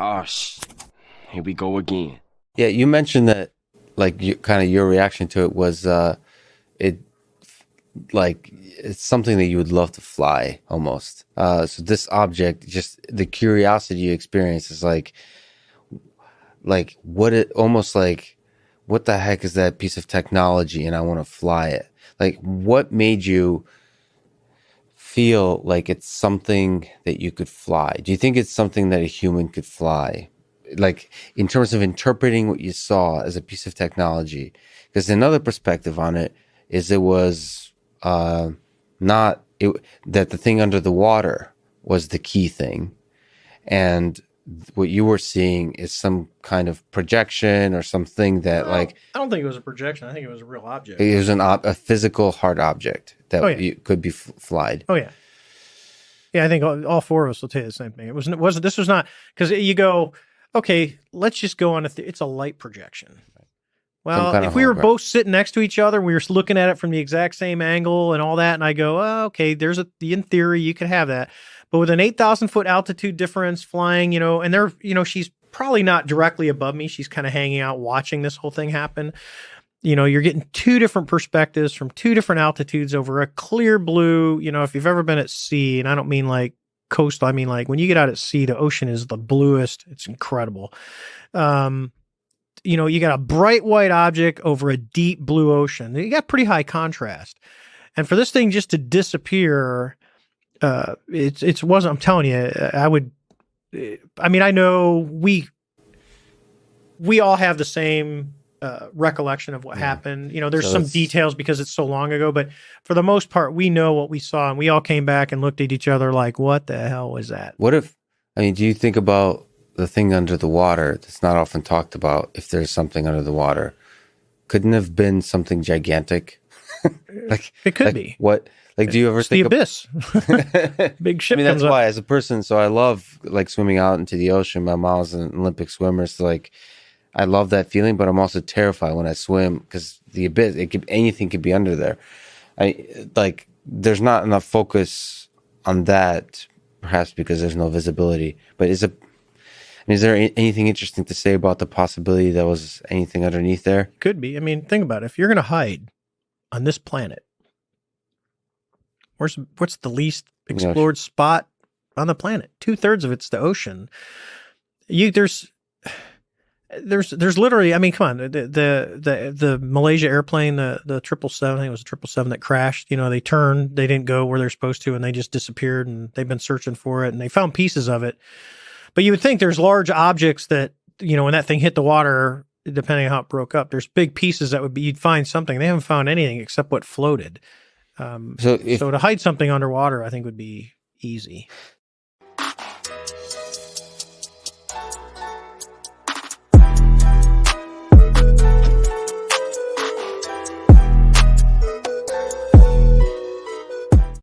Oh, here we go again. Yeah, you mentioned that, like, kind of your reaction to it was, it like it's something that you would love to fly almost. So this object, just the curiosity you experience is like what it almost like, what the heck is that piece of technology, and I want to fly it. Like, what made you feel like it's something that you could fly? Do you think it's something that a human could fly? Like, in terms of interpreting what you saw as a piece of technology, because another perspective on it is it was not it, that the thing under the water was the key thing, and what you were seeing is some kind of projection or something that, like, I don't think it was a projection. I think it was a real object. it was a physical hard object that could be flied. Oh yeah, yeah. I think all four of us will tell you the same thing. It wasn't. This was not, because you go, okay, let's just go on. It's a light projection. Well, if we were both sitting next to each other, we were looking at it from the exact same angle and all that, and I go, oh, okay, in theory, you could have that. But with an 8,000 foot altitude difference flying, and she's probably not directly above me. She's kind of hanging out watching this whole thing happen. You're getting two different perspectives from two different altitudes over a clear blue. If you've ever been at sea, and I don't mean like coastal, I mean like when you get out at sea, the ocean is the bluest. It's incredible. You got a bright white object over a deep blue ocean. You got pretty high contrast. And for this thing just to disappear, it wasn't, I'm telling you, I know we all have the same recollection of what happened. There's some details because it's so long ago, but for the most part, we know what we saw, and we all came back and looked at each other like, what the hell was that? Do you think about the thing under the water that's not often talked about? If there's something under the water, couldn't have been something gigantic. It could be. What? Like, do you ever think the abyss? Big ship. That's why, as a person, so I love like swimming out into the ocean. My mom's an Olympic swimmer, so like I love that feeling. But I'm also terrified when I swim because the abyss. Anything could be under there. There's not enough focus on that, perhaps because there's no visibility. But is there anything interesting to say about the possibility that was anything underneath there? Could be. Think about it. If you're going to hide on this planet, what's the least explored spot on the planet? 2/3 of it's the ocean. There's literally, come on, the Malaysia airplane, the 777, I think it was a 777 that crashed. They turned, they didn't go where they're supposed to, and they just disappeared, and they've been searching for it, and they found pieces of it. But you would think there's large objects that, when that thing hit the water, depending on how it broke up, there's big pieces that you'd find something. They haven't found anything except what floated. So to hide something underwater, I think would be easy.